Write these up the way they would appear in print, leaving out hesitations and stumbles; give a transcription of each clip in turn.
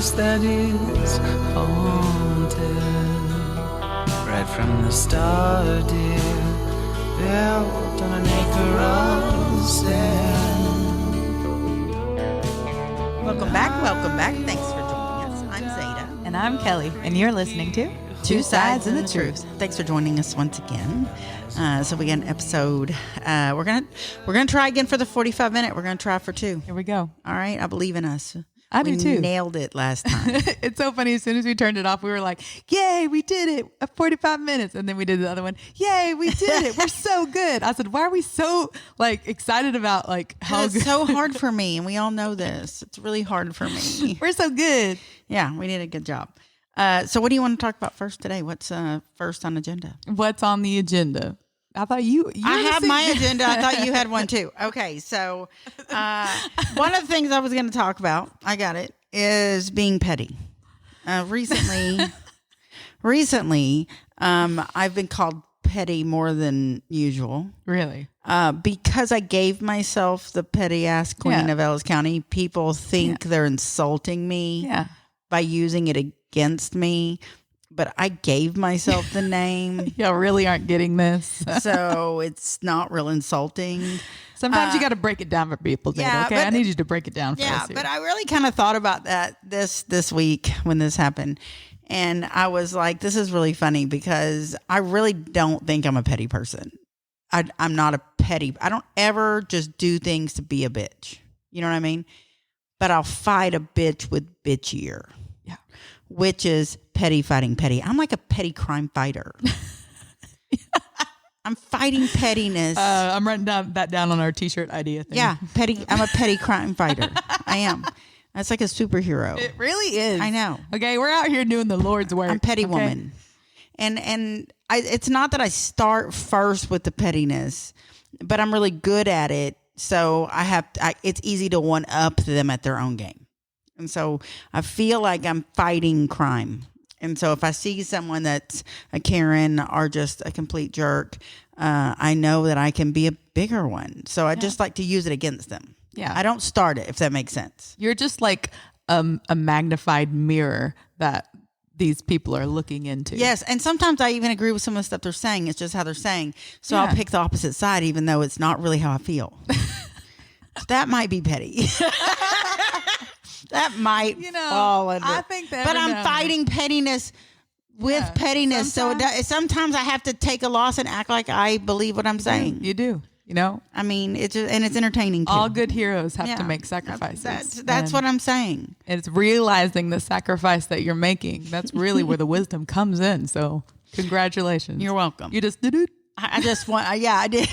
place that is haunted. Right from the start, dear, built on an acre of sand. Welcome back. Thanks for joining us. I'm Zeta. And I'm Kelly, and you're listening to Two Sides and the Truth. Thanks for joining us once again. So we got an episode. We're gonna try again for the 45-minute. We're gonna try for 2. Here we go. All right, I believe in us. I do too. Nailed it last time. It's so funny. As soon as we turned it off, we were like, yay, we did it. 45 minutes. And then we did the other one. Yay, we did it. We're so good. I said, why are we so excited about how It's good? so hard for me, and we all know this. It's really hard for me. We're so good. Yeah, we did a good job. So what do you want to talk about first today? What's first on agenda? What's on the agenda? I thought you I have my agenda. I thought you had one too. Okay, so one of the things I was going to talk about, I got it, is being petty. Recently, I've been called petty more than usual. Really? Because I gave myself the petty ass queen of Ellis County. People think they're insulting me by using it against me. But I gave myself the name. Y'all really aren't getting this. So it's not real insulting. Sometimes you got to break it down for people. Zeta, okay, I need you to break it down for us. Yeah, here. but I really kind of thought about that this week when this happened. And I was like, this is really funny because I really don't think I'm a petty person. I'm not a petty. I don't ever just do things to be a bitch. You know what I mean? But I'll fight a bitch with bitchier. Yeah. Which is petty fighting petty. I'm like a petty crime fighter. I'm fighting pettiness. I'm writing that down on our T-shirt idea thing. Yeah, petty. I'm a petty crime fighter. I am. That's like a superhero. It really is. I know. Okay, we're out here doing the Lord's work. I'm a petty okay? woman. And it's not that I start first with the pettiness, but I'm really good at it. So it's easy to one up them at their own game. And so I feel like I'm fighting crime. And so if I see someone that's a Karen or just a complete jerk, I know that I can be a bigger one. So I just like to use it against them. Yeah. I don't start it, if that makes sense. You're just like a magnified mirror that these people are looking into. Yes. And sometimes I even agree with some of the stuff they're saying. It's just how they're saying. So I'll pick the opposite side, even though it's not really how I feel. So that might be petty. That might fall under. I think that. But I'm fighting pettiness with pettiness. Sometimes I have to take a loss and act like I believe what I'm saying. You do. I mean, it's entertaining too. All good heroes have to make sacrifices. That's what I'm saying. It's realizing the sacrifice that you're making. That's really where the wisdom comes in. So congratulations. You're welcome. You just did it. I just want, I did.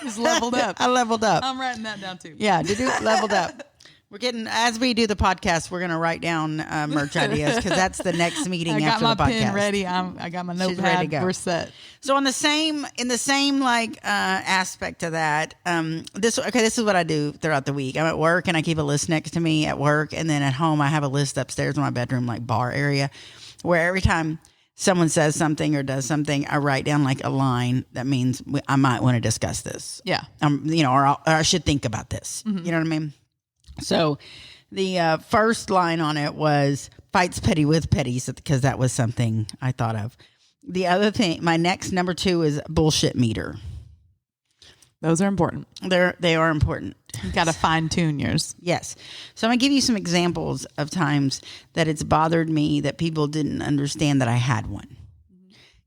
Just leveled up. I leveled up. I'm writing that down too. Yeah, leveled up. We're getting, as we do the podcast, we're going to write down merch ideas because that's the next meeting after the podcast. I got my pen ready. I got my notepad. Ready to go. We're set. So in the same aspect of that, this is what I do throughout the week. I'm at work and I keep a list next to me at work, and then at home I have a list upstairs in my bedroom, like bar area, where every time someone says something or does something, I write down like a line that means I might want to discuss this. Yeah. Or I should think about this. Mm-hmm. You know what I mean? So the first line on it was fights petty with petty, because that was something I thought of. The other thing, my next number 2 is bullshit meter. Those are important. They are important. You got to fine tune yours. Yes. So I'm going to give you some examples of times that it's bothered me that people didn't understand that I had one.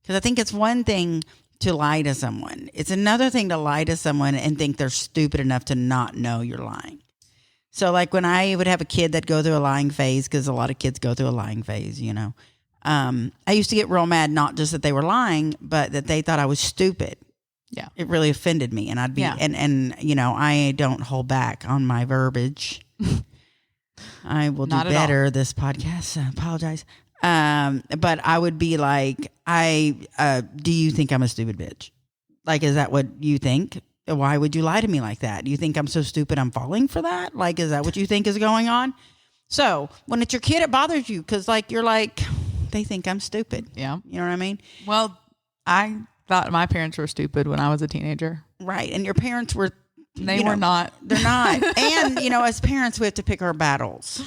Because I think it's one thing to lie to someone. It's another thing to lie to someone and think they're stupid enough to not know you're lying. So like when I would have a kid that go through a lying phase, because a lot of kids go through a lying phase, I used to get real mad, not just that they were lying, but that they thought I was stupid. Yeah. It really offended me. And I'd be, and I don't hold back on my verbiage. I will do better this podcast. I apologize. But I would be like, do you think I'm a stupid bitch? Like, is that what you think? Why would you lie to me like that? Do you think I'm so stupid I'm falling for that? Like, is that what you think is going on? So when it's your kid, it bothers you because you're like, they think I'm stupid. Yeah. You know what I mean? Well, I thought my parents were stupid when I was a teenager. Right. And your parents were. They were not. They're not. And, as parents, we have to pick our battles.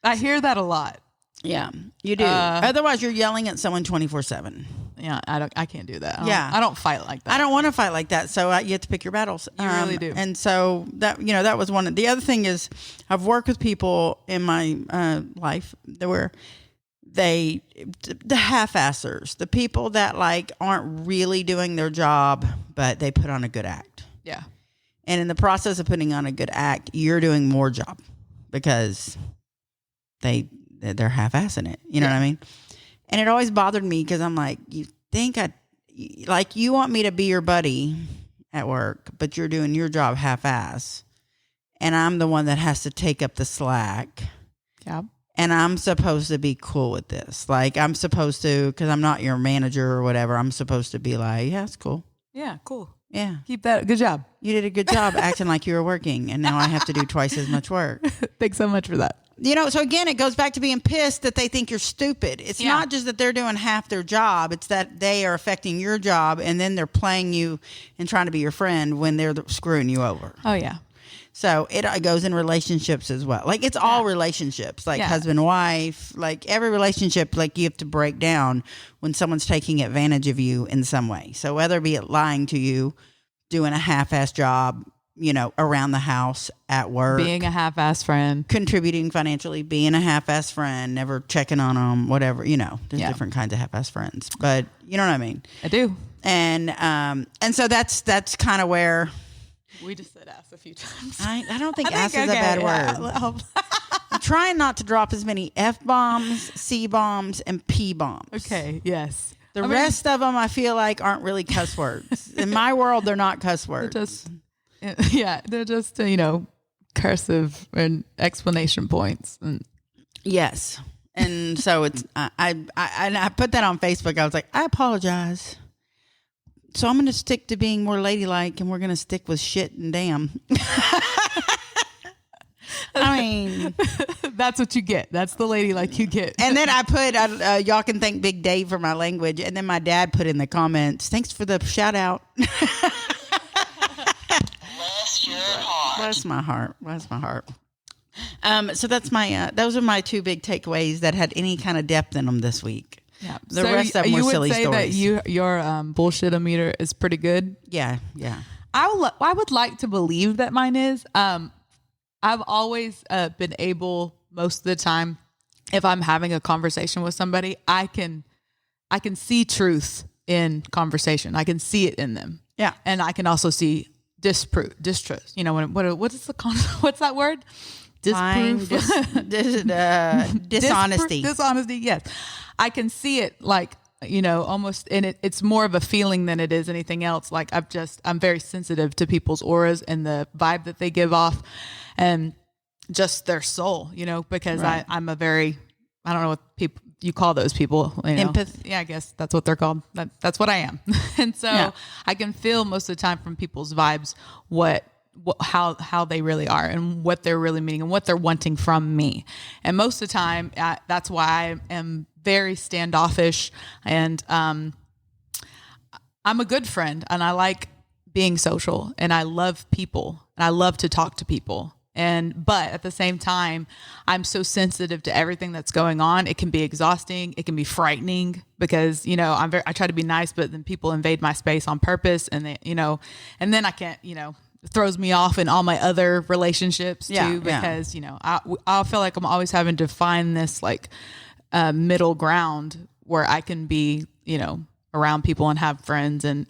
I hear that a lot. Yeah, you do. Otherwise, you're yelling at someone 24/7. Yeah, I can't do that. I don't fight like that. I don't want to fight like that. So you have to pick your battles. You really do. And so that was one. The other thing is, I've worked with people in my life that were the half-assers, the people that like aren't really doing their job, but they put on a good act. Yeah. And in the process of putting on a good act, you're doing more job because they're half-assing it. You know what I mean? And it always bothered me because I'm like, you want me to be your buddy at work, but you're doing your job half-ass. And I'm the one that has to take up the slack. Yeah. And I'm supposed to be cool with this. Like I'm supposed to, because I'm not your manager or whatever, I'm supposed to be like, yeah, it's cool. Yeah, cool. Yeah. Keep that. Good job. You did a good job acting like you were working, and now I have to do twice as much work. Thanks so much for that. So again, it goes back to being pissed that they think you're stupid. It's not just that they're doing half their job. It's that they are affecting your job, and then they're playing you and trying to be your friend when they're screwing you over. Oh, yeah. So it goes in relationships as well. Like it's all relationships, like husband, wife, like every relationship, like you have to break down when someone's taking advantage of you in some way. So whether it be lying to you, doing a half-ass job, around the house, at work. Being a half-ass friend. Contributing financially, being a half-ass friend, never checking on them, whatever, there's different kinds of half-ass friends. But you know what I mean? I do. And so that's kind of where... We just said ass a few times. I don't think ass is a bad word. I'm trying not to drop as many F-bombs, C-bombs, and P-bombs. Okay, yes. The rest of them I feel like aren't really cuss words. In my world, they're not cuss words. They're just, cursive and explanation points. Yes. And so it's, I put that on Facebook. I was like, I apologize. So I'm going to stick to being more ladylike, and we're going to stick with shit and damn. I mean, that's what you get. That's the ladylike you get. And then I put, y'all can thank Big Dave for my language. And then my dad put in the comments, thanks for the shout out. Bless my heart. Bless my heart. So that's my, those are my two big takeaways that had any kind of depth in them this week. Yeah. The rest of them were silly stories. You would say that your bullshit-o-meter is pretty good? Yeah, yeah. I would like to believe that mine is. I've always been able, most of the time, if I'm having a conversation with somebody, I can see truth in conversation. I can see it in them. Yeah. And I can also see distrust. What's that word? Disproof. Dishonesty. Dishonesty, yes. I can see it almost, and it's more of a feeling than it is anything else. Like I'm very sensitive to people's auras and the vibe that they give off and just their soul, because right. I'm a very, I don't know what people, you call those people. Empath. Yeah, I guess that's what they're called. That's what I am. And so I can feel most of the time from people's vibes how they really are and what they're really meaning and what they're wanting from me. And most of the time, that's why I am very standoffish, and I'm a good friend, and I like being social, and I love people, and I love to talk to people. But at the same time, I'm so sensitive to everything that's going on. It can be exhausting. It can be frightening because, I try to be nice, but then people invade my space on purpose, and and then I can't, it throws me off in all my other relationships too, because, I feel like I'm always having to find this middle ground where I can be, around people and have friends and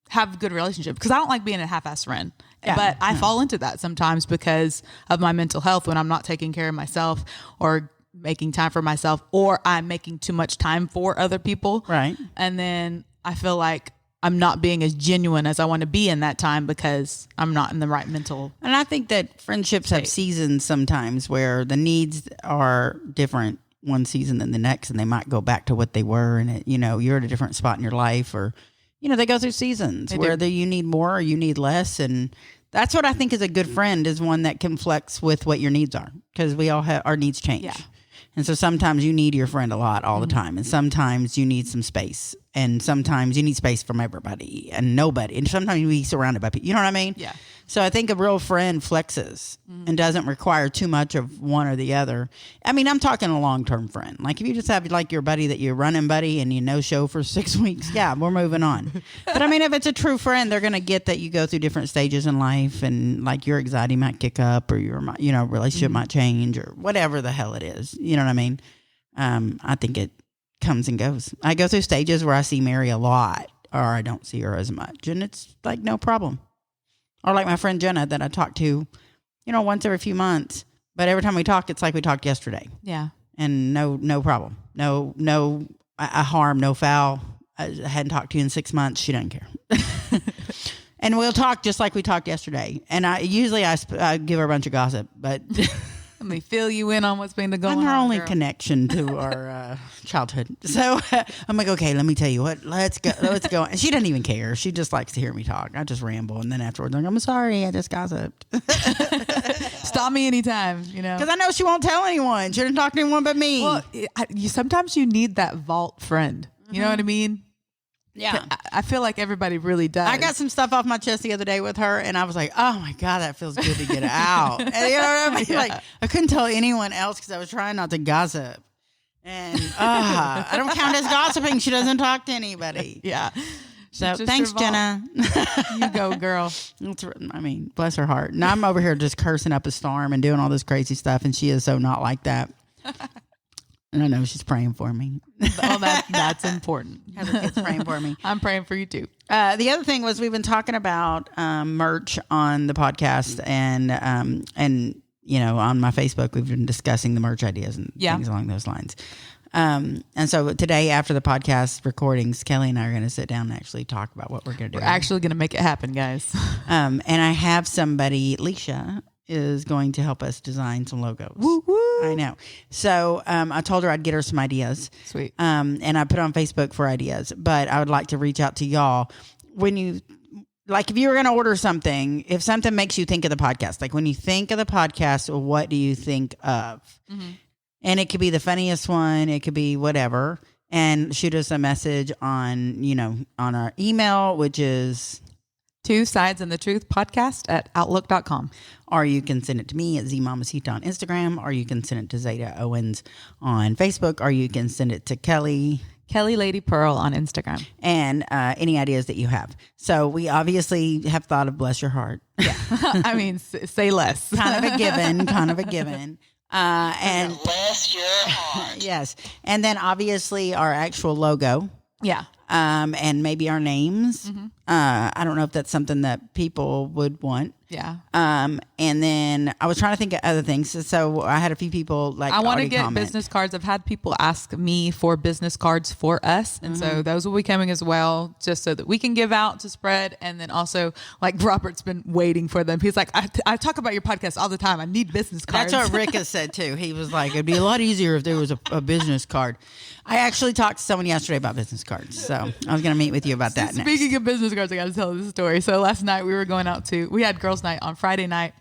have a good relationship, because I don't like being a half-ass friend. Yeah, but I fall into that sometimes because of my mental health when I'm not taking care of myself or making time for myself, or I'm making too much time for other people. Right. And then I feel like I'm not being as genuine as I want to be in that time because I'm not in the right mental. And I think that friendships have seasons sometimes where the needs are different one season than the next, and they might go back to what they were. And you're at a different spot in your life, or, they go through seasons whether you need more or you need less. And that's what I think is a good friend, is one that can flex with what your needs are, because we all have our needs change. Yeah. And so sometimes you need your friend a lot all the time. And sometimes you need some space. And sometimes you need space from everybody and nobody. And sometimes you be surrounded by people. You know what I mean? Yeah. So I think a real friend flexes and doesn't require too much of one or the other. I mean, I'm talking a long-term friend. Like if you just have like your buddy that you're running buddy and you no show for 6 weeks, yeah, we're moving on. But I mean, if it's a true friend, they're going to get that you go through different stages in life and like your anxiety might kick up or your, relationship might change or whatever the hell it is. You know what I mean? I think it comes and goes. I go through stages where I see Mary a lot or I don't see her as much and it's like no problem. Or like my friend Jenna that I talk to, once every few months, but every time we talk, it's like we talked yesterday. Yeah. And no problem. No harm, no foul. I hadn't talked to you in 6 months. She doesn't care. And we'll talk just like we talked yesterday. And I give her a bunch of gossip, but let me fill you in on what's been going on. I'm her only girl. connection to our childhood. So I'm like, okay, let me tell you what. Let's go. And she doesn't even care. She just likes to hear me talk. I just ramble, and then afterwards, I'm sorry, I just gossiped. Stop me anytime, because I know she won't tell anyone. She doesn't talk to anyone but me. Well, sometimes you need that vault friend. You know what I mean? Yeah. I feel like everybody really does. I got some stuff off my chest the other day with her, and I was like, oh my God, that feels good to get out. And you know what I mean? Yeah. Like, I couldn't tell anyone else because I was trying not to gossip. And I don't count as gossiping. She doesn't talk to anybody. Yeah. So thanks, Jenna. You go, girl. Bless her heart. And I'm over here just cursing up a storm and doing all this crazy stuff, and she is so not like that. And I know she's praying for me. Oh, that's important. It's praying for me. I'm praying for you too. The other thing was we've been talking about merch on the podcast and on my Facebook we've been discussing the merch ideas and things along those lines. And so today after the podcast recordings, Kelly and I are going to sit down and actually talk about what we're going to do. We're actually going to make it happen, guys. And I have somebody, Leisha, is going to help us design some logos. Woo woo. I know. So I told her I'd get her some ideas. Sweet. And I put on Facebook for ideas, but I would like to reach out to y'all when you, like if you were going to order something, if something makes you think of the podcast, like when you think of the podcast, what do you think of? Mm-hmm. And it could be the funniest one. It could be whatever. And shoot us a message on, on our email, which is 2 Sides and the Truth podcast at outlook.com. Or you can send it to me at ZMamasita on Instagram, or you can send it to Zeta Owens on Facebook, or you can send it to Kelly Lady Pearl on Instagram. And any ideas that you have. So we obviously have thought of Bless Your Heart. Yeah. I mean, say less. Kind of a given. And Bless Your Heart. Yes. And then obviously our actual logo. Yeah. And maybe our names. Mm-hmm. I don't know if that's something that people would want. Yeah. And then I was trying to think of other things. So I had a few people I want to get business cards. I've had people ask me for business cards for us. And so those will be coming as well, just so that we can give out to spread. And then also like Robert's been waiting for them. He's like, I talk about your podcast all the time. I need business cards. That's what Rick has said too. He was like, it'd be a lot easier if there was a business card. I actually talked to someone yesterday about business cards. So I was going to meet with you about that next. Speaking of business cards, I got to tell this story. So last night we were going out we had girls' night on Friday night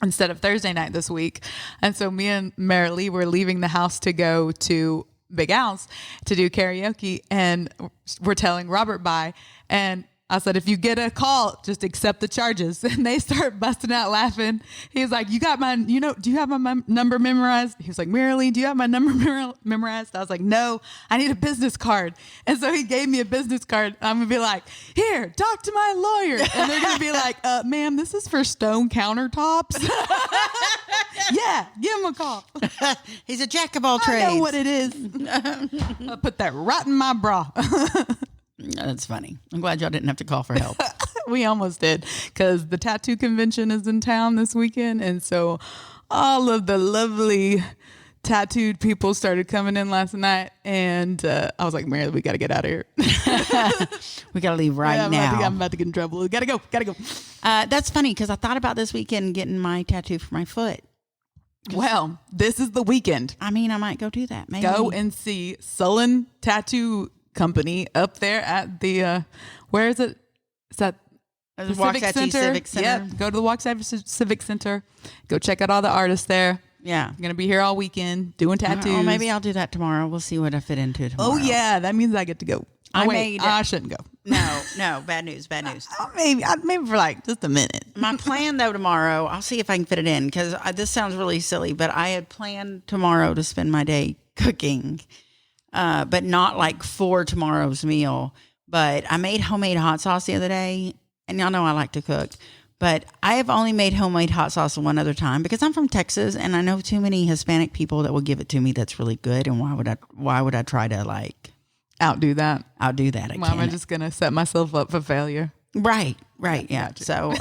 instead of Thursday night this week. And so me and Marilee were leaving the house to go to Big Al's to do karaoke. And we're telling Robert bye. And I said, if you get a call, just accept the charges. And they start busting out laughing. He's like, do you have my number memorized? He was like, Marilee, do you have my number memorized? I was like, no, I need a business card. And so he gave me a business card. I'm going to be like, here, talk to my lawyer. And they're going to be like, ma'am, this is for stone countertops. Yeah, give him a call. He's a jack of all trades. I know what it is. I'll put that right in my bra. That's funny. I'm glad y'all didn't have to call for help. We almost did, because the tattoo convention is in town this weekend. And so all of the lovely tattooed people started coming in last night. And I was like, Mary, we got to get out of here. We got to leave now. I'm about to get in trouble. We got to go. That's funny, because I thought about this weekend getting my tattoo for my foot. Well, this is the weekend. I mean, I might go do that. Maybe. Go and see Sullen Tattoo Company up there at the where is it? Is that the Civic Center? Yeah, go to the Waxahachie Civic Center. Go check out all the artists there. Yeah, I'm gonna be here all weekend doing tattoos. Maybe I'll do that tomorrow. We'll see what I fit into tomorrow. Oh yeah, that means I get to go. I shouldn't go. No, bad news. Maybe for like just a minute. My plan though tomorrow, I'll see if I can fit it in because this sounds really silly, but I had planned tomorrow to spend my day cooking, but not like for tomorrow's meal. But I made homemade hot sauce the other day, and y'all know I like to cook. But I have only made homemade hot sauce one other time because I'm from Texas, and I know too many Hispanic people that will give it to me that's really good. And why would I try to like outdo that? I Well, am I just gonna set myself up for failure? Right. Yeah. Gotcha. So,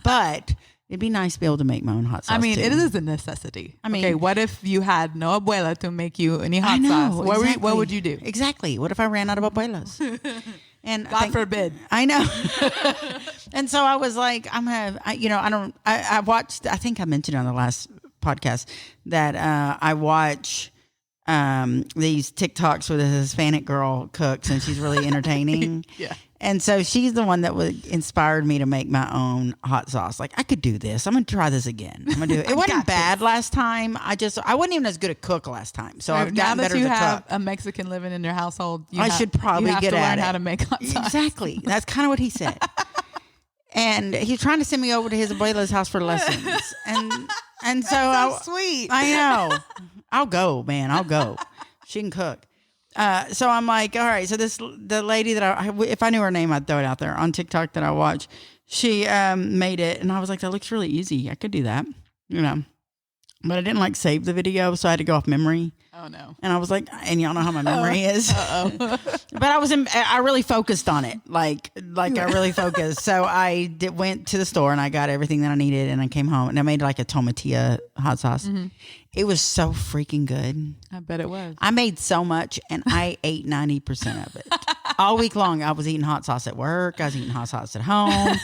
but it'd be nice to be able to make my own hot sauce. I mean, too. it is a necessity. I mean, okay, what if you had no abuela to make you any hot sauce? What would you do? Exactly. What if I ran out of abuelas? And God forbid. I know. And so I was like, I watched, I think I mentioned on the last podcast that I watch these TikToks where the Hispanic girl cooks and she's really entertaining. Yeah. And so she's the one that inspired me to make my own hot sauce. Like, I could do this. I'm going to try this again. I'm going to do it. It wasn't bad last time. I wasn't even as good a cook last time. So I've gotten better as a cook. Now that you have a Mexican living in your household, I should probably get at it. You have to learn how to make hot sauce. Exactly. That's kind of what he said. And he's trying to send me over to his abuela's house for lessons. And so sweet. I know. I'll go, man. I'll go. She can cook. So I'm like, all right. So the lady that if I knew her name, I'd throw it out there on TikTok that I watch. She made it, and I was like, that looks really easy. I could do that, But I didn't like save the video, so I had to go off memory. Oh no! And I was like, and y'all know how my memory is. But I really focused on it, like I really focused. So I went to the store and I got everything that I needed, and I came home and I made like a tomatillo hot sauce. Mm-hmm. It was so freaking good. I bet it was. I made so much, and I ate 90% of it. All week long, I was eating hot sauce at work. I was eating hot sauce at home.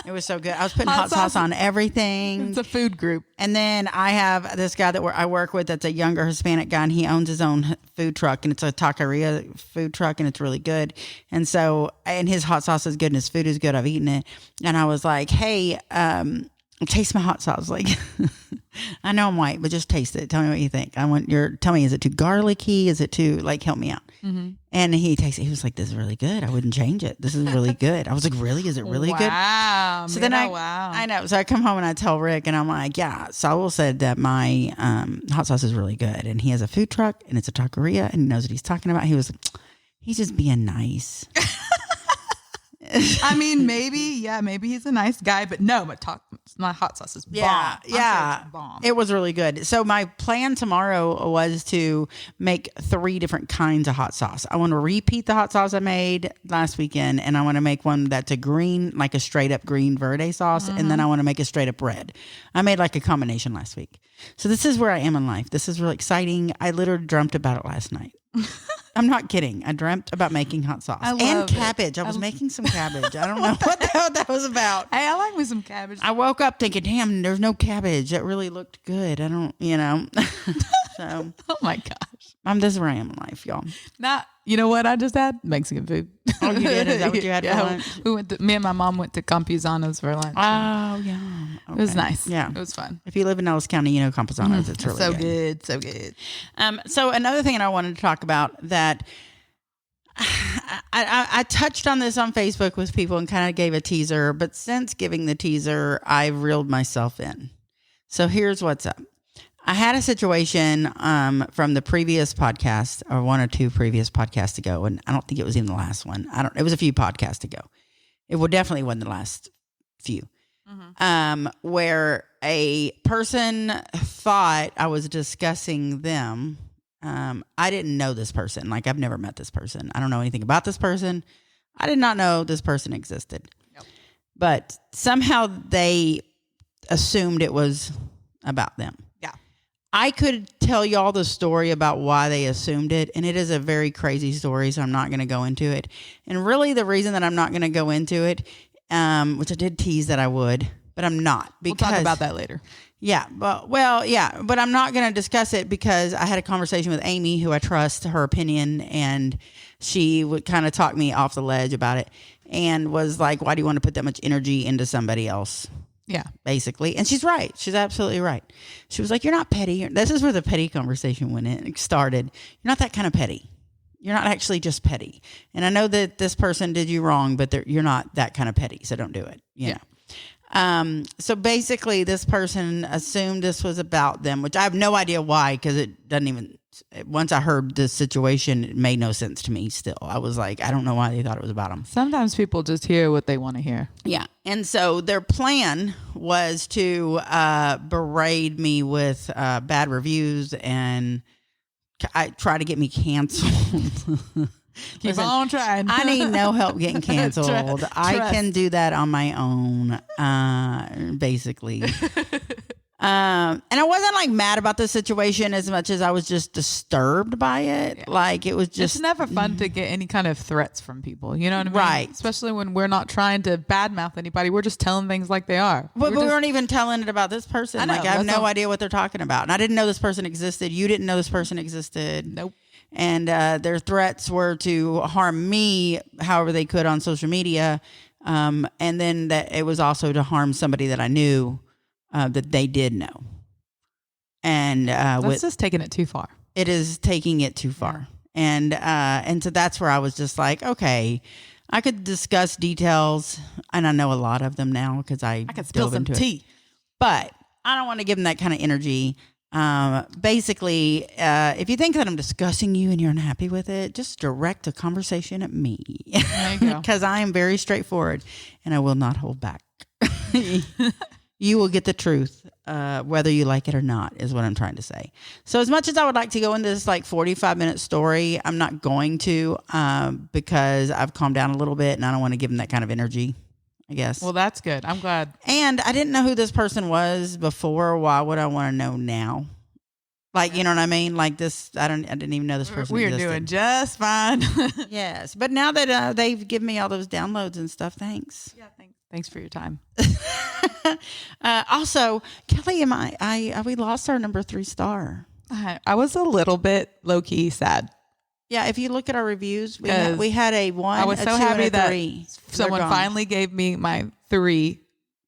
It was so good. I was putting hot sauce on everything. It's a food group. And then I have this guy that I work with that's a younger Hispanic guy, and he owns his own food truck, and it's a taqueria food truck, and it's really good. And so, and his hot sauce is good, and his food is good. I've eaten it. And I was like, hey, taste my hot sauce. Like, I know I'm white, but just taste it. Tell me what you think. Tell me, is it too garlicky? Is it too, help me out? Mm-hmm. And he tasted it. He was like, this is really good. I wouldn't change it. This is really good. I was like, really? Is it really good? Wow. So then I know. So I come home and I tell Rick, and I'm like, yeah, Saul said that my hot sauce is really good. And he has a food truck, and it's a taqueria, and he knows what he's talking about. He was, he's just being nice. I mean, maybe he's a nice guy, but no, my hot sauce is bomb. Yeah. Bomb. It was really good. So my plan tomorrow was to make 3 different kinds of hot sauce. I want to repeat the hot sauce I made last weekend, and I want to make one that's a green, like a straight up green verde sauce, and then I want to make a straight up red. I made like a combination last week. So this is where I am in life. This is really exciting. I literally dreamt about it last night. I'm not kidding. I dreamt about making hot sauce and cabbage. I was making some cabbage. I don't know what the hell that was about. Hey, I like me some cabbage. I woke up thinking, damn, there's no cabbage. That really looked good. I don't, So, oh my gosh. This is where I am in life, y'all. You know what I just had? Mexican food. Oh, you did? Is that what you had for lunch? Me and my mom went to Campuzano's for lunch. Oh, yeah. Okay. It was nice. Yeah. It was fun. If you live in Ellis County, you know Campuzano's. It's really good. So good. So another thing I wanted to talk about that I touched on this on Facebook with people and kind of gave a teaser, but since giving the teaser, I've reeled myself in. So here's what's up. I had a situation from the previous podcast, or 1 or 2 previous podcasts ago, and I don't think it was even the last one. It was a few podcasts ago. It definitely wasn't the last few. Mm-hmm. Where a person thought I was discussing them. I didn't know this person. Like, I've never met this person. I don't know anything about this person. I did not know this person existed. Nope. But somehow they assumed it was about them. Yeah. I could tell y'all the story about why they assumed it, and it is a very crazy story, so I'm not going to go into it. And really the reason that I'm not going to go into it, which I did tease that I would, but I'm not. Because, we'll talk about that later. Yeah, but I'm not going to discuss it because I had a conversation with Amy, who I trust her opinion, and she would kind of talk me off the ledge about it and was like, why do you want to put that much energy into somebody else? Yeah. Basically. And she's right. She's absolutely right. She was like, you're not petty. This is where the petty conversation started. You're not that kind of petty. You're not actually just petty. And I know that this person did you wrong, but you're not that kind of petty. So don't do it. You know? So basically this person assumed this was about them, which I have no idea why, because it doesn't even, once I heard the situation, it made no sense to me still. I was like, I don't know why they thought it was about them. Sometimes people just hear what they want to hear. Yeah. And so their plan was to berate me with bad reviews and try to get me canceled. Keep on trying. I need no help getting canceled. I can do that on my own, basically. And I wasn't like mad about the situation as much as I was just disturbed by it. Yeah. Like it was just. It's never fun to get any kind of threats from people. You know what I mean? Right. Especially when we're not trying to badmouth anybody. We're just telling things like they are. But we weren't even telling it about this person. I have no idea what they're talking about. And I didn't know this person existed. You didn't know this person existed. Nope. And their threats were to harm me however they could on social media. And then that it was also to harm somebody that I knew. That they did know. And that's just taking it too far. It is taking it too far. Yeah. And so that's where I was just like, okay, I could discuss details, and I know a lot of them now because I could spill some tea. But I don't want to give them that kind of energy. Basically, if you think that I'm discussing you and you're unhappy with it, just direct a conversation at me. There you go. Because I am very straightforward and I will not hold back. You will get the truth, whether you like it or not, is what I'm trying to say. So as much as I would like to go into this like 45-minute story, I'm not going to because I've calmed down a little bit and I don't want to give them that kind of energy, I guess. Well, that's good. I'm glad. And I didn't know who this person was before. Why would I want to know now? Like, you know what I mean? Like this, I didn't even know this person We're existed. doing just fine. Yes. But now that they've given me all those downloads and stuff, thanks. Yeah, thanks for your time. Also, Kelly, we lost our number 3 star. I was a little bit low key sad. Yeah, if you look at our reviews, we had a 1. I was so happy that 3. Someone finally gave me my 3,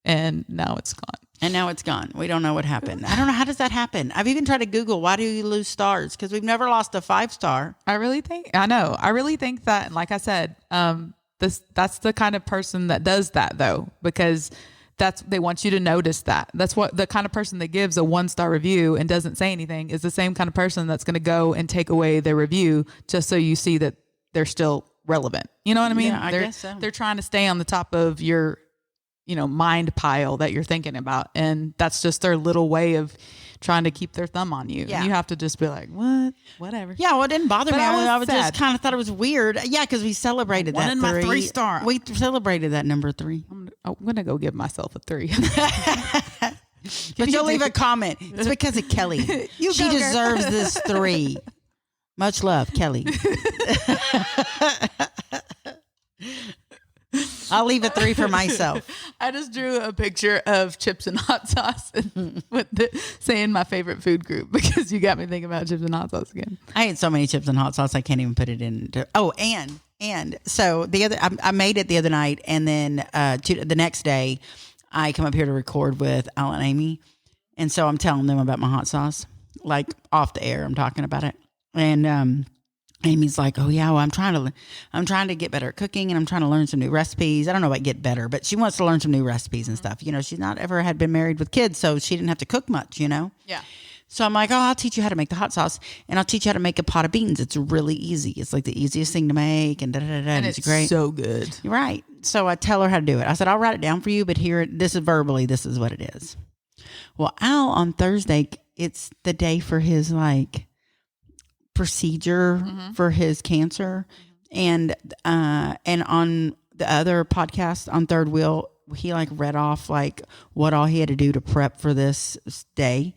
and now it's gone. And now it's gone. We don't know what happened. I don't know. How does that happen? I've even tried to Google, why do you lose stars? Because we've never lost a 5-star. I really think that, like I said, that's the kind of person that does that, though, because they want you to notice that. That's what the kind of person that gives a 1-star review and doesn't say anything is the same kind of person that's going to go and take away their review just so you see that they're still relevant. You know what I mean? Yeah, I guess so. They're trying to stay on the top of your, mind pile that you're thinking about. And that's just their little way of trying to keep their thumb on you. Yeah. You have to just be like, what? Whatever. Yeah, well, it didn't bother me. I was sad. just kind of thought it was weird. Yeah, because we celebrated that 3. My 3-star. We celebrated that number 3. I'm going to go give myself a 3. But you'll leave a comment. It's because of Kelly. She deserves this 3. Much love, Kelly. I'll leave a 3 for myself. I just drew a picture of chips and hot sauce with saying my favorite food group because you got me thinking about chips and hot sauce again. I ate so many chips and hot sauce I can't even put it into. Oh, and so I made it the other night, and then the next day I come up here to record with Al and Amy, and so I'm telling them about my hot sauce, like off the air. I'm talking about it, and Amy's like, oh yeah, well, I'm trying to get better at cooking, and I'm trying to learn some new recipes. I don't know about get better, but she wants to learn some new recipes and stuff. She's not ever had been married with kids, so she didn't have to cook much, Yeah. So I'm like, oh, I'll teach you how to make the hot sauce, and I'll teach you how to make a pot of beans. It's really easy. It's like the easiest thing to make, and And it's great. so good. You're right. So I tell her how to do it. I said, I'll write it down for you, but this is verbally, this is what it is. Well, Al, on Thursday, it's the day for his procedure for his cancer, and on the other podcast on Third Wheel, he read off what all he had to do to prep for this day.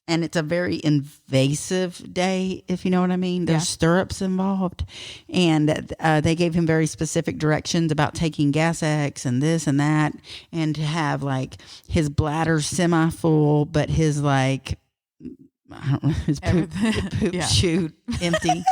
And it's a very invasive day, if you know what I mean. There's stirrups involved. And they gave him very specific directions about taking Gas-X and this and that. And to have his bladder semi-full, but his his poop chute empty.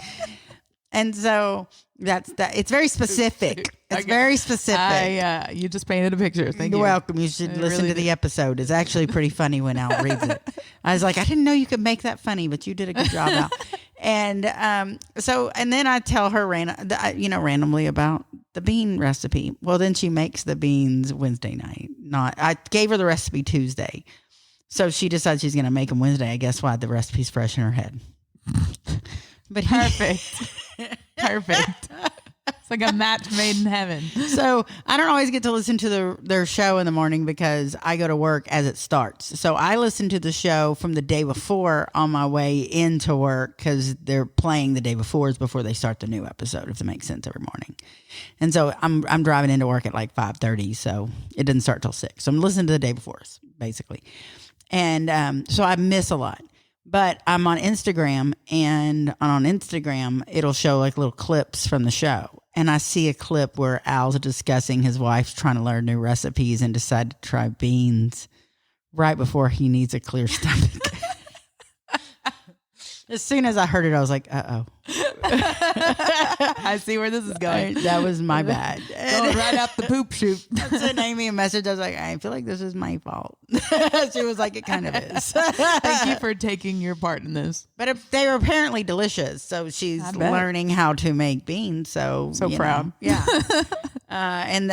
And so that's that. It's very specific. It's very specific. You just painted a picture. Thank you. You're welcome. You should listen to the episode. It's actually pretty funny when Al reads it. I was like, I didn't know you could make that funny, but you did a good job, Al. And and then I tell her randomly about the bean recipe. Well, then she makes the beans Wednesday night. I gave her the recipe Tuesday. So she decides she's going to make them Wednesday. I guess why the recipe's fresh in her head. But Perfect. Perfect. It's like a match made in heaven. So I don't always get to listen to their show in the morning because I go to work as it starts. So I listen to the show from the day before on my way into work because they're playing the day before they start the new episode, if that makes sense, every morning. And so I'm driving into work at like 5:30, so it didn't start till 6. So I'm listening to the day before, basically. And so I miss a lot. But I'm on Instagram, and on Instagram, it'll show like little clips from the show. And I see a clip where Al's discussing his wife's trying to learn new recipes and decide to try beans right before he needs a clear stomach. As soon as I heard it, I was like, uh-oh. I see where this is going. That was my bad. Going right up the poop chute. I sent Amy a message. I was like, I feel like this is my fault. She was like, it kind of is. Thank you for taking your part in this. But they were apparently delicious. So she's learning how to make beans. So proud. Yeah. And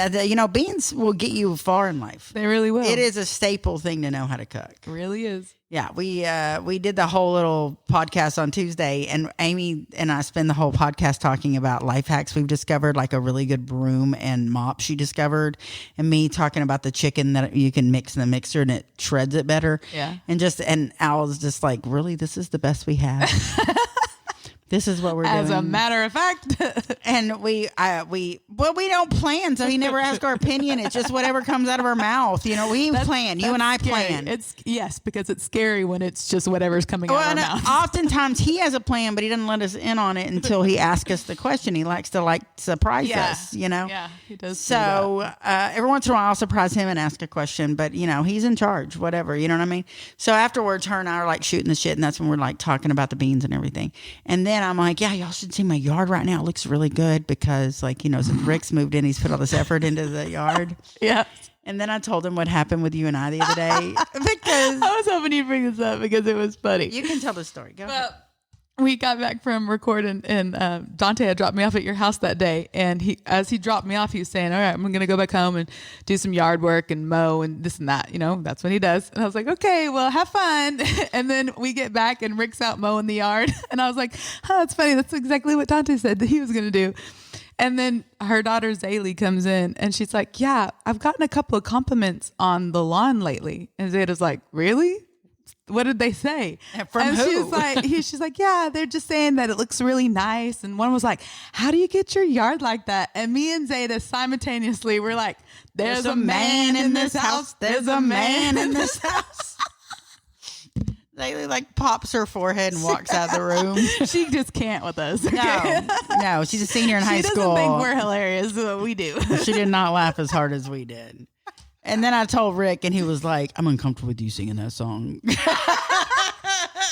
beans will get you far in life. They really will. It is a staple thing to know how to cook. It really is. Yeah, we did the whole little podcast on Tuesday, and Amy and I spend the whole podcast talking about life hacks we've discovered, like a really good broom and mop she discovered, and me talking about the chicken that you can mix in the mixer and it shreds it better. Yeah. And Al's just like, really, this is the best we have. This is what we're doing. As a matter of fact. And we don't plan, so he never asks our opinion. It's just whatever comes out of our mouth. We plan. You and I plan. Yes, because it's scary when it's just whatever's coming out of our mouth. Oftentimes he has a plan, but he doesn't let us in on it until he asks us the question. He likes to surprise us, Yeah, he does. So every once in a while I'll surprise him and ask a question, but he's in charge, whatever, you know what I mean? So afterwards, her and I are like shooting the shit, and that's when we're like talking about the beans and everything. And then I'm like, yeah, y'all should see my yard right now. It looks really good because since Rick's moved in, he's put all this effort into the yard. Yeah. And then I told him what happened with you and I the other day because I was hoping you'd bring this up because it was funny. You can tell the story. Go ahead. We got back from recording, and Dante had dropped me off at your house that day. And as he dropped me off, he was saying, all right, I'm going to go back home and do some yard work and mow and this and that. That's what he does. And I was like, okay, well, have fun. And then we get back and Rick's out mowing the yard. And I was like, it's funny. That's exactly what Dante said that he was going to do. And then her daughter Zaylee comes in and she's like, yeah, I've gotten a couple of compliments on the lawn lately. And Zayda's like, really? What did they say? From who? She's like, yeah, they're just saying that it looks really nice. And one was like, how do you get your yard like that? And me and Zayda simultaneously were like, there's a man in this house. There's a man in this house. Zaylee pops her forehead and walks out of the room. She just can't with us. Okay? No, she's a senior in high school. She doesn't think we're hilarious, but we do. She did not laugh as hard as we did. And then I told Rick, and he was like, I'm uncomfortable with you singing that song.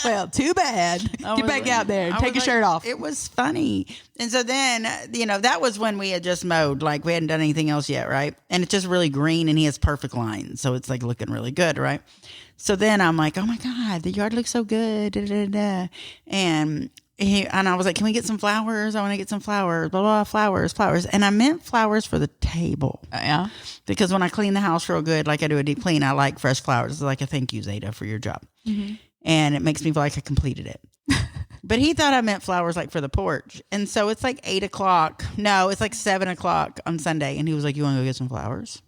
Well, too bad. Get back out there and take your shirt off. It was funny. And so then, that was when we had just mowed. Like, we hadn't done anything else yet, right? And it's just really green, and he has perfect lines. So it's looking really good, right? So then I'm like, oh my God, the yard looks so good. Da, da, da. And I was like, can we get some flowers? I want to get some flowers, blah, blah, flowers. And I meant flowers for the table. Yeah. Because when I clean the house real good, like I do a deep clean, I like fresh flowers. It's like a thank you, Zayda, for your job. Mm-hmm. And it makes me feel like I completed it. But he thought I meant flowers for the porch. And so it's 8 o'clock. No, it's 7 o'clock on Sunday. And he was like, you want to go get some flowers?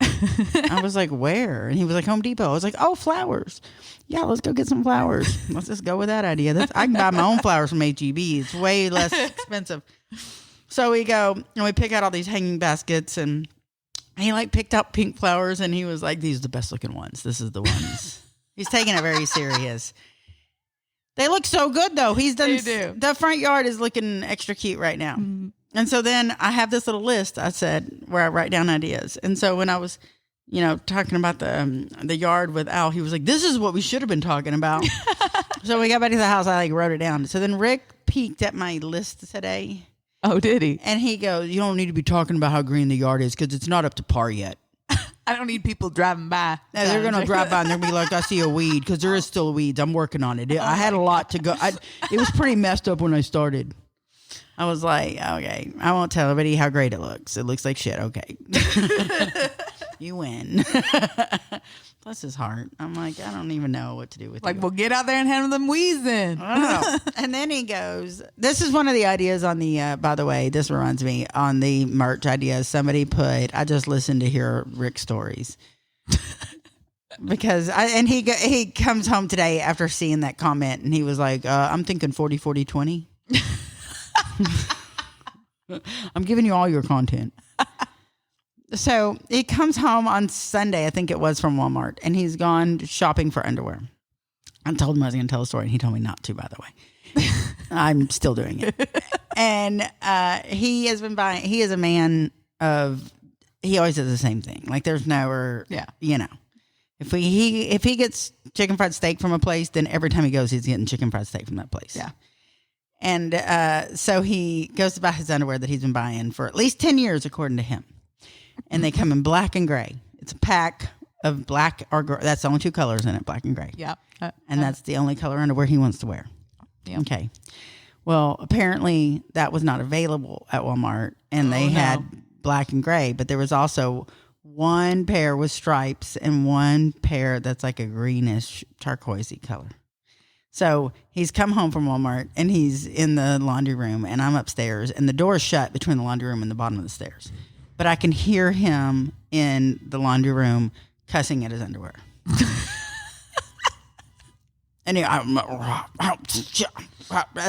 I was like, where? And he was like, Home Depot. I was like, oh, flowers. Yeah, let's go get some flowers. Let's just go with that idea. I can buy my own flowers from H-E-B. It's way less expensive. So we go and we pick out all these hanging baskets, and he picked out pink flowers, and he was like, these are the best looking ones. This is the ones. He's taking it very serious. They look so good though. They do. The front yard is looking extra cute right now. Mm-hmm. And so then I have this little list, I said, where I write down ideas. And so when I was, talking about the yard with Al, he was like, this is what we should have been talking about. So we got back to the house. I wrote it down. So then Rick peeked at my list today. Oh, did he? And he goes, you don't need to be talking about how green the yard is because it's not up to par yet. I don't need people driving by. No, they're going to drive by and they're going to be like, I see a weed, because there is still weeds. I'm working on it. I had a lot to go. It was pretty messed up when I started. I was like, okay, I won't tell everybody how great it looks. It looks like shit. Okay. You win. Bless his heart. I'm like, I don't even know what to do with Like, you. well, get out there and handle them weeds in. Oh. And then he goes, this is one of the ideas on the, by the way, this reminds me, on the merch ideas, somebody put, I just listened to hear Rick stories. Because he comes home today after seeing that comment, and he was like, I'm thinking 40-40-20. I'm giving you all your content. So he comes home on Sunday, I think it was, from Walmart, and he's gone shopping for underwear. I told him I was going to tell a story, and he told me not to, by the way. I'm still doing it. And he has been buying, he is a man of, he always does the same thing. Like, there's never, you know. If he gets chicken fried steak from a place, then every time he goes, he's getting chicken fried steak from that place. Yeah. And so he goes to buy his underwear that he's been buying for at least 10 years, according to him. And they come in black and gray. It's a pack of black or gray. That's the only two colors in it, black and gray. Yeah. And that's the only color underwear he wants to wear. Yeah. Okay. Well, apparently that was not available at Walmart, and they had black and gray, but there was also one pair with stripes and one pair that's like a greenish turquoisey color. So he's come home from Walmart, and he's in the laundry room, and I'm upstairs, and the door is shut between the laundry room and the bottom of the stairs. But I can hear him in the laundry room cussing at his underwear. And that's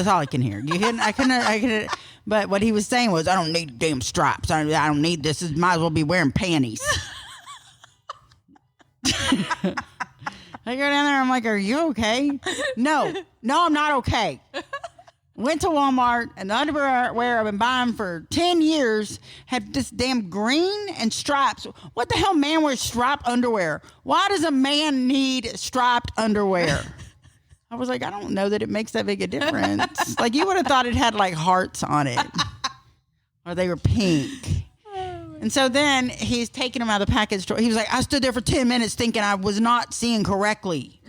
all I can hear. You hear? I couldn't. But what he was saying was, I don't need damn stripes. I don't need this. Might as well be wearing panties. I go down there. I'm like, are you okay? No, I'm not okay. Went to Walmart, and the underwear I've been buying for 10 years had this damn green and stripes. What the hell, man, wears striped underwear? Why does a man need striped underwear? I was like, I don't know that it makes that big a difference. Like, you would have thought it had like hearts on it, or they were pink. And so then he's taking them out of the package store. He was like, I stood there for 10 minutes thinking I was not seeing correctly.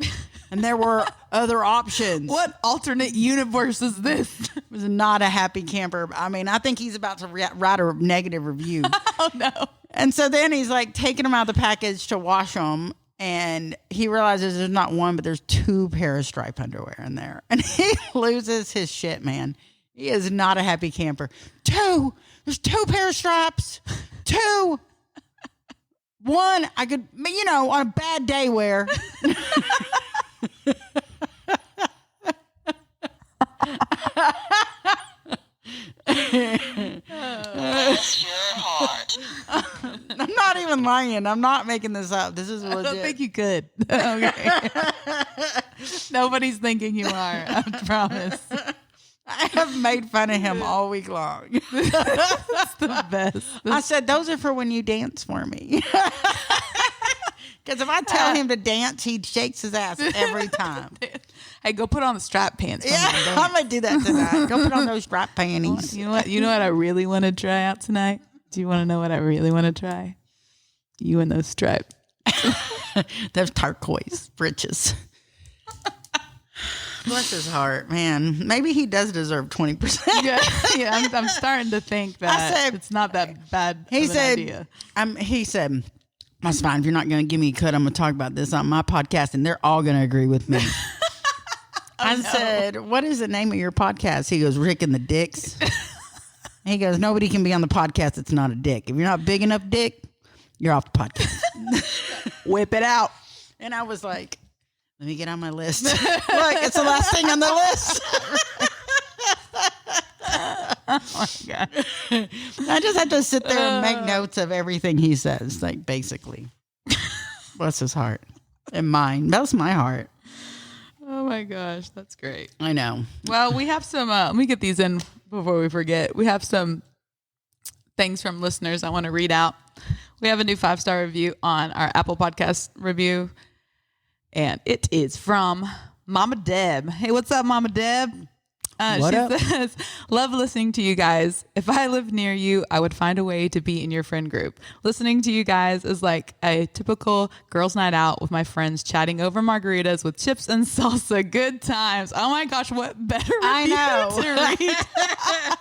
And there were other options. What alternate universe is this? It was not a happy camper. I mean, I think he's about to write a negative review. Oh, no. And so then he's like taking them out of the package to wash them. And he realizes there's not one, but there's two pair of striped underwear in there. And he loses his shit, man. He is not a happy camper. There's two pair of stripes. Two. One, I could, on a bad day wear. Bless your heart. I'm not even lying. I'm not making this up. This is legit. I don't think you could. Okay. Nobody's thinking you are. I promise. I have made fun of him all week long. That's the best. I said, those are for when you dance for me. Because if I tell him to dance, he shakes his ass every time. Hey, go put on the strap pants. Yeah, I'm going to do that tonight. Go put on those strap panties. You know what? You know what I really want to try out tonight? Do you want to know what I really want to try? You and those stripes. Those turquoise breeches. Bless his heart, man. Maybe he does deserve 20%. Yeah, I'm starting to think that it's not that bad of an idea. He said, that's fine. If you're not going to give me a cut, I'm going to talk about this on my podcast, and they're all going to agree with me. I said, what is the name of your podcast? He goes, Rick and the Dicks. He goes, nobody can be on the podcast that's not a dick. If you're not big enough dick, you're off the podcast. Whip it out. And I was like, let me get on my list. Look, it's the last thing on the list. Oh my God. I just have to sit there and make notes of everything he says, like, basically. Bless his heart. And mine. That's my heart. Oh my gosh, that's great. I know. Well, we have some, let me get these in before we forget. We have some things from listeners I want to read out. We have a new 5-star review on our Apple Podcast review, and it is from Mama Deb. Hey, what's up, Mama Deb? What she up? says, love listening to you guys. If I lived near you, I would find a way to be in your friend group. Listening to you guys is like a typical girls' night out with my friends chatting over margaritas with chips and salsa. Good times. Oh my gosh, what better I know. review to read?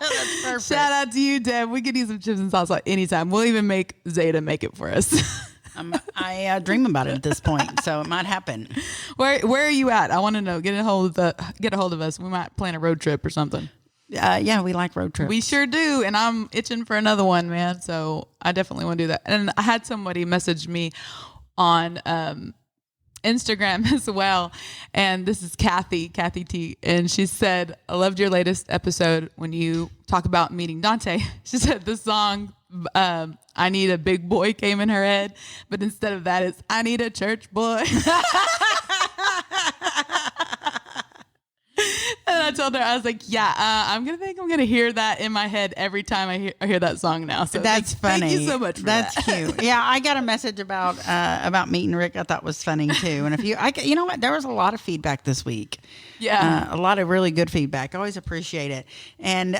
That's perfect. Shout out to you, Deb. We could use some chips and salsa anytime. We'll even make Zeta make it for us. I dream about it at this point, so it might happen. Where are you at? I want to know. Get a hold of us. We might plan a road trip or something. Yeah, we like road trips. We sure do, and I'm itching for another one, man. So I definitely want to do that. And I had somebody message me on Instagram as well, and this is Kathy T, and she said, "I loved your latest episode when you talk about meeting Dante." She said the song "I Need a Big Boy" came in her head, but instead of that, it's "I Need a Church Boy." And I told her, I was like, yeah, I'm going to hear that in my head every time I hear that song now. So that's funny. Thank you so much for that's that. cute. Yeah, I got a message about meeting Rick. I thought was funny too. And you know what? There was a lot of feedback this week. Yeah. A lot of really good feedback. I always appreciate it. And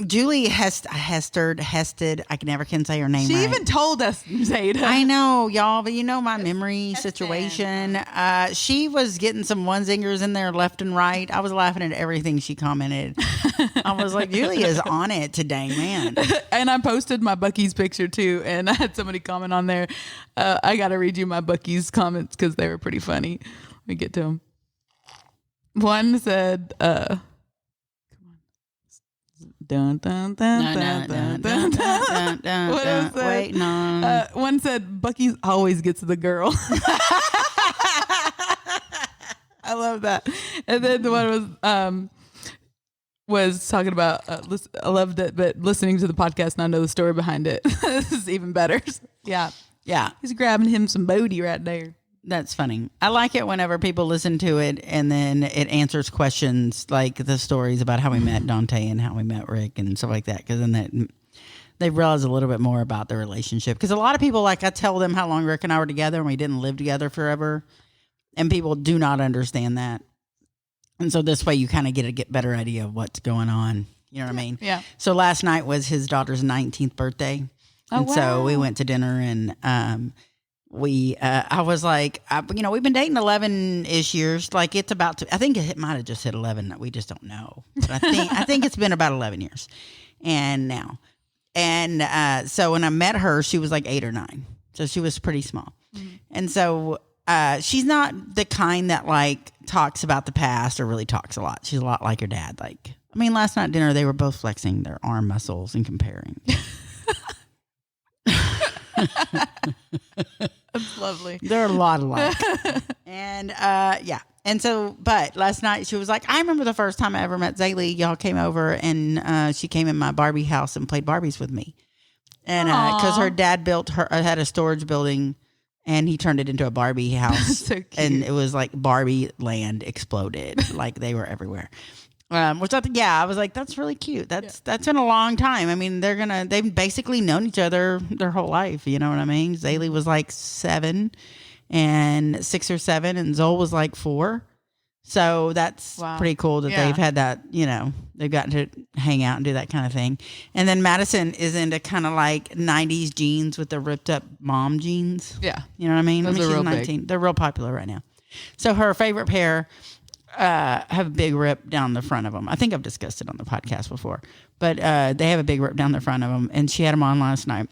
Julie Hested, I never can say her name She right. even told us, Zeta. I know, y'all, but you know my memory situation. She was getting some one-zingers in there left and right. I was laughing at everything she commented. I was like, Julie is on it today, man. And I posted my Buc-ee's picture too, and I had somebody comment on there. I got to read you my Buc-ee's comments because they were pretty funny. Let me get to them. One said, dun, dun, dun, dun, dun, dun, dun. What was that? Waiting on. One said, Buc-ee's always gets the girl. I love that. And then the one was talking about, I loved it, but listening to the podcast and I know the story behind it. This is even better. Yeah. Yeah. He's grabbing him some booty right there. That's funny. I like it whenever people listen to it and then it answers questions like the stories about how we met Dante and how we met Rick and stuff like that. Because then they realize a little bit more about the relationship. Because a lot of people, like I tell them how long Rick and I were together and we didn't live together forever. And people do not understand that. And so this way you kind of get a better idea of what's going on. You know what I mean? Yeah. So last night was his daughter's 19th birthday. Oh, And so wow. we went to dinner and I was like, we've been dating 11-ish years. Like it's about to, I think it might have just hit 11. We just don't know. But I think it's been about 11 years and now. And so when I met her, she was like 8 or 9. So she was pretty small. Mm-hmm. And so she's not the kind that like talks about the past or really talks a lot. She's a lot like her dad. Like, I mean, last night at dinner, they were both flexing their arm muscles and comparing. That's lovely. They're a lot alike. And yeah. And so, but last night she was like, I remember the first time I ever met Zaylee. Y'all came over and she came in my Barbie house and played Barbies with me. And because her dad had a storage building and he turned it into a Barbie house. So cute. And it was like Barbie land exploded. Like they were everywhere. Which I was like, that's really cute. That's been a long time. I mean, they've basically known each other their whole life. You know what I mean? Zaylee was like 6 or 7, and Zoe was like 4. So that's pretty cool that they've had that, they've gotten to hang out and do that kind of thing. And then Madison is into kind of like 90s jeans with the ripped up mom jeans. Yeah. You know what I mean? Those are she's real 19. They're real popular right now. So her favorite pair have a big rip down the front of them. I think I've discussed it on the podcast before, but they have a big rip down the front of them, and she had them on last night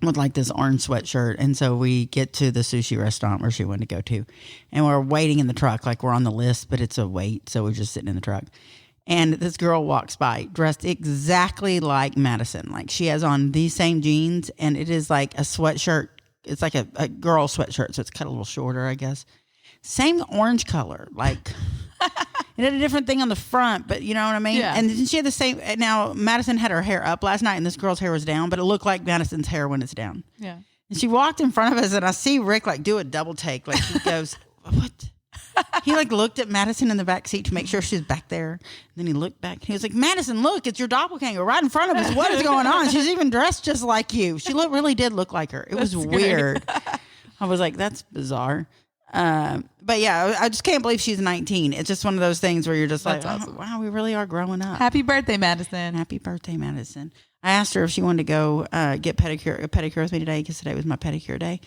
with like this orange sweatshirt. And so we get to the sushi restaurant where she wanted to go to, and we're waiting in the truck, like we're on the list, but it's a wait, so we're just sitting in the truck. And this girl walks by dressed exactly like Madison. Like she has on these same jeans, and it is like a sweatshirt. It's like a girl sweatshirt, so it's cut a little shorter, I guess. Same orange color, like it had a different thing on the front, but you know what I mean? Yeah. And then she had the same. Now, Madison had her hair up last night, and this girl's hair was down, but it looked like Madison's hair when it's down. Yeah. And she walked in front of us, and I see Rick like do a double take. Like he goes, what? He like looked at Madison in the back seat to make sure she's back there. And then he looked back, and he was like, Madison, look, it's your doppelganger right in front of us. What is going on? She's even dressed just like you. She really did look like her. It was weird. I was like, that's bizarre. But yeah, I just can't believe she's 19. It's just one of those things where you're just That's like, awesome. oh, wow, we really are growing up. Happy birthday, Madison. Happy birthday, Madison. I asked her if she wanted to go get a pedicure with me today because today was my pedicure day.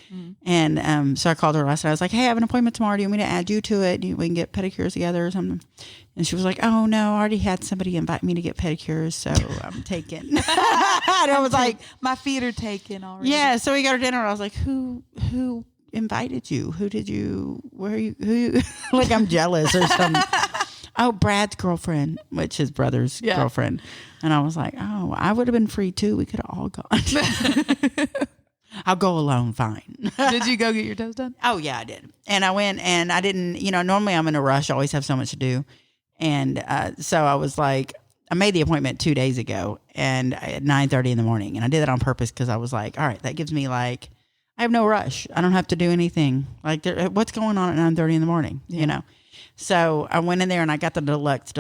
And so I called her last night. I was like, hey, I have an appointment tomorrow. Do you want me to add you to it? We can get pedicures together or something. And she was like, oh, no, I already had somebody invite me to get pedicures, so I'm taken. And I was like, my feet are taken already. yeah. So we got her dinner. I was like, who invited you? Who did you, where are you, who, like I'm jealous or something. Oh, Brad's girlfriend, which his brother's girlfriend. And I was like, oh, I would have been free too. We could have all gone. I'll go alone, fine. Did you go get your toes done? Oh, yeah, I did. And I went and I didn't, normally I'm in a rush. I always have so much to do. And so I was like, I made the appointment 2 days ago and at 9:30 in the morning. And I did that on purpose because I was like, all right, that gives me I have no rush. I don't have to do anything. What's going on at 9:30 in the morning, So I went in there and I got the deluxe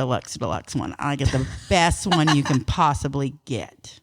one. I get the best one you can possibly get.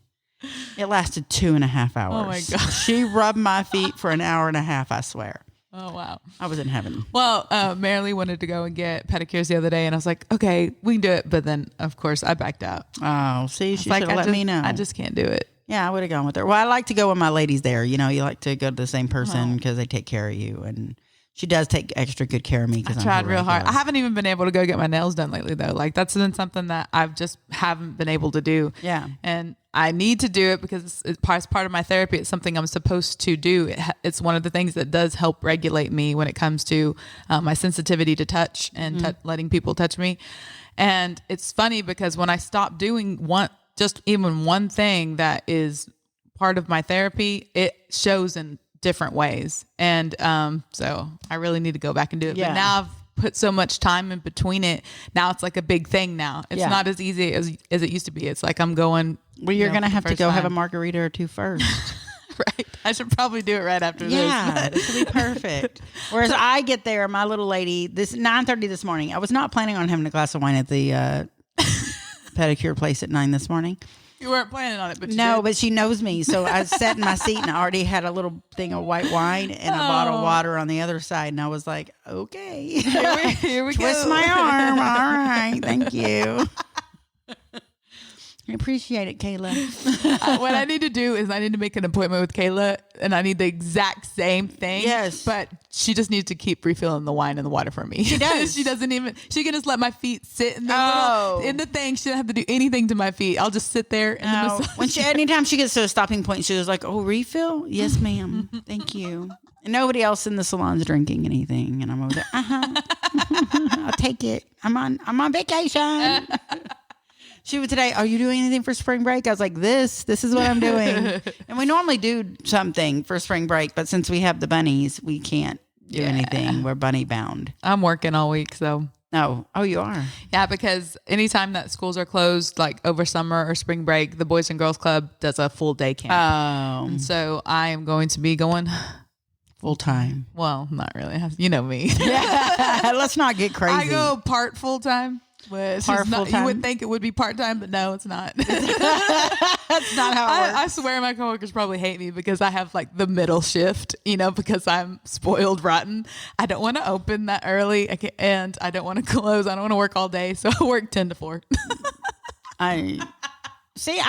It lasted 2.5 hours. Oh my God. She rubbed my feet for an hour and a half, I swear. Oh, wow. I was in heaven. Well, Marilee wanted to go and get pedicures the other day, and I was like, okay, we can do it. But then, of course, I backed out. Oh, see, she should have let me know. I just can't do it. Yeah, I would have gone with her. Well, I like to go when my lady's there. You like to go to the same person because they take care of you. And she does take extra good care of me because I tried real hard. I haven't even been able to go get my nails done lately, though. That's been something that I've just haven't been able to do. Yeah. And I need to do it because it's part of my therapy. It's something I'm supposed to do. It's one of the things that does help regulate me when it comes to my sensitivity to touch and letting people touch me. And it's funny because when I stop doing even one thing that is part of my therapy, it shows in different ways. And so I really need to go back and do it. Yeah. But now I've put so much time in between it. Now it's like a big thing now. It's not as easy as it used to be. It's like I'm going. Well, you're going to have to go have a margarita or two first. Right. I should probably do it right after this. Yeah, this will be perfect. Whereas I get there, my little lady, this 9:30 this morning. I was not planning on having a glass of wine at the pedicure place at 9 this morning. You weren't planning on it, but you No, did. but she knows me. So I sat in my seat and I already had a little thing of white wine and a bottle of water on the other side. And I was like, okay. Here we Twist go. my arm. All right. Thank you. I appreciate it, Kayla. What I need to do is I need to make an appointment with Kayla, and I need the exact same thing. Yes. But she just needs to keep refilling the wine and the water for me. She does. She can just let my feet sit in the thing. She doesn't have to do anything to my feet. I'll just sit there in the massage. Anytime she gets to a stopping point, she was like, oh, refill? Yes, ma'am. Thank you. And nobody else in the salon's drinking anything. And I'm over there, I'll take it. I'm on vacation. She was today, are you doing anything for spring break? I was like, this is what I'm doing. And we normally do something for spring break, but since we have the bunnies, we can't do anything. We're bunny bound. I'm working all week, so. No. Oh, you are? Yeah, because anytime that schools are closed, like over summer or spring break, the Boys and Girls Club does a full day camp. Oh. And so I am going to be going full time. Well, not really. You know me. Yeah. Let's not get crazy. I go part full time. Which Part is not, full-time? you would think it would be part time, but no, it's not. That's not how it works. I swear my coworkers probably hate me because I have like the middle shift, because I'm spoiled rotten. I don't want to open that early and I don't want to close. I don't want to work all day. So I work 10 to 4. I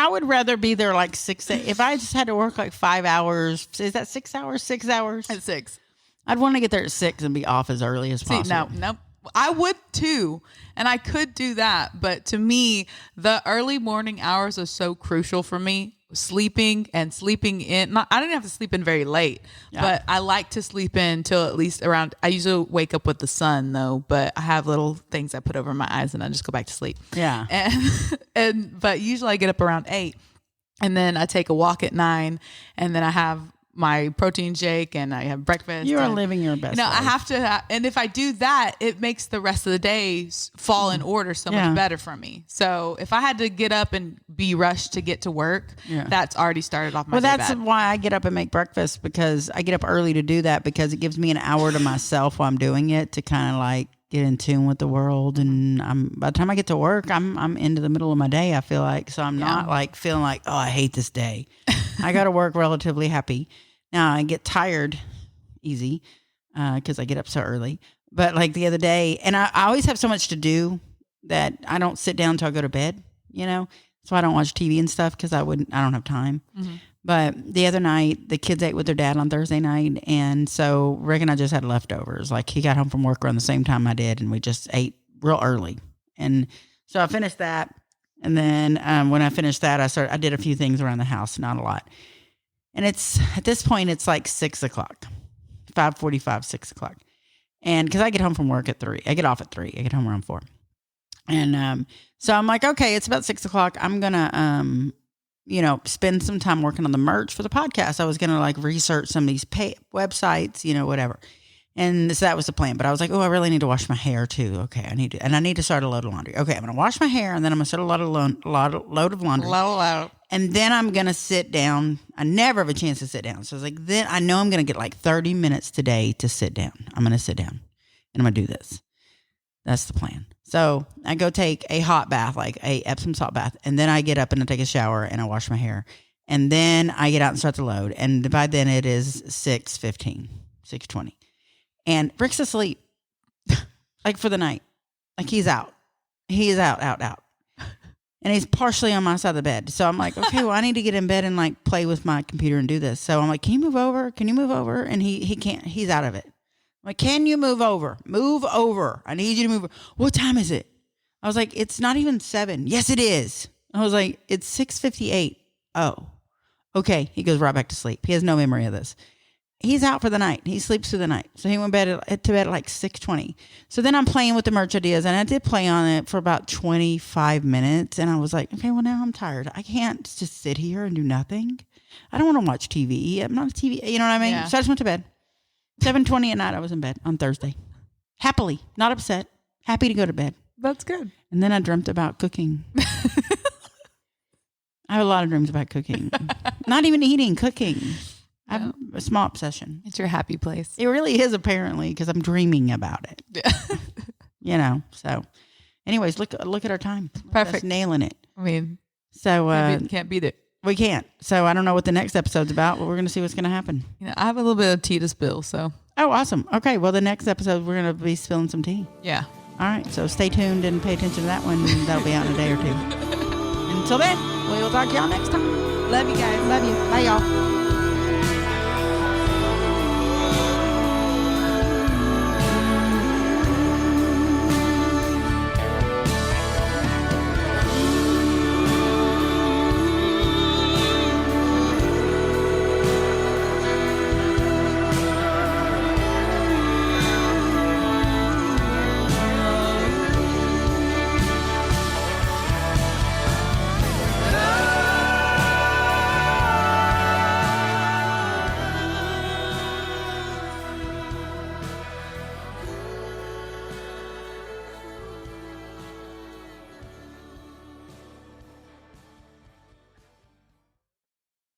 would rather be there like 6. If I just had to work like 5 hours, is that 6 hours? 6 hours? At 6. I'd want to get there at 6 and be off as early as possible. No. I would too. And I could do that. But to me, the early morning hours are so crucial for me. Sleeping in. I didn't have to sleep in very late, but I like to sleep in till at least around. I usually wake up with the sun though, but I have little things I put over my eyes and I just go back to sleep. Yeah. But usually I get up around 8 and then I take a walk at 9 and then I have my protein shake and I have breakfast. You are living your best life. I have to, and if I do that, it makes the rest of the day fall in order so much better for me. So if I had to get up and be rushed to get to work, that's already started off my day that's bad. why I get up and make breakfast, because I get up early to do that, because it gives me an hour to myself while I'm doing it to kind of like get in tune with the world. And by the time I get to work, I'm into the middle of my day, I feel like. So I'm not like feeling like, oh, I hate this day. I got to work relatively happy. Now I get tired easy. because I get up so early. But like the other day, and I always have so much to do that I don't sit down until I go to bed, you know? So I don't watch TV and stuff because I don't have time. Mm-hmm. But the other night, the kids ate with their dad on Thursday night. And so Rick and I just had leftovers. Like he got home from work around the same time I did. And we just ate real early. And so I finished that. And then when I finished that, I did a few things around the house, not a lot. And at this point, it's like 6 o'clock, 5:45, 6 o'clock. And because I get home from work at 3, I get off at 3, I get home around 4. And so I'm like, okay, it's about 6 o'clock. I'm going to, spend some time working on the merch for the podcast. I was going to like research some of these websites, whatever. And so that was the plan. But I was like, oh, I really need to wash my hair too. Okay, I need to start a load of laundry. Okay, I'm going to wash my hair and then I'm going to start a load of laundry. Load. And then I'm going to sit down. I never have a chance to sit down. So I was like, then I know I'm going to get like 30 minutes today to sit down. I'm going to sit down and I'm going to do this. That's the plan. So I go take a hot bath, like a Epsom salt bath. And then I get up and I take a shower and I wash my hair. And then I get out and start the load. And by then it is 6:15, 6:20. And Rick's asleep, like for the night. Like he's out. He is out. And he's partially on my side of the bed. So I'm like, okay, well, I need to get in bed and like play with my computer and do this. So I'm like, can you move over? Can you move over? And he can't. He's out of it. I'm like, can you move over? Move over. I need you to move over. What time is it? I was like, it's not even 7. Yes, it is. I was like, it's 6:58. Oh, okay. He goes right back to sleep. He has no memory of this. He's out for the night. He sleeps through the night. So he went to bed at like 6:20. So then I'm playing with the merch ideas, and I did play on it for about 25 minutes. And I was like, okay, well, now I'm tired. I can't just sit here and do nothing. I don't want to watch TV. I'm not a TV. You know what I mean? Yeah. So I just went to bed. 7:20 at night, I was in bed on Thursday. Happily, not upset. Happy to go to bed. That's good. And then I dreamt about cooking. I have a lot of dreams about cooking. Not even eating, cooking. I have a small obsession. It's your happy place. It really is, apparently, because I'm dreaming about it. So anyways, look at our time. Perfect. Just nailing it. I mean, so can't beat it. We can't. So I don't know what the next episode's about, but we're going to see what's going to happen. I have a little bit of tea to spill, so. Oh, awesome. Okay, well, the next episode, we're going to be spilling some tea. Yeah. All right, so stay tuned and pay attention to that one. That'll be out in a day or two. Until then, we will talk to y'all next time. Love you guys. Love you. Bye, y'all.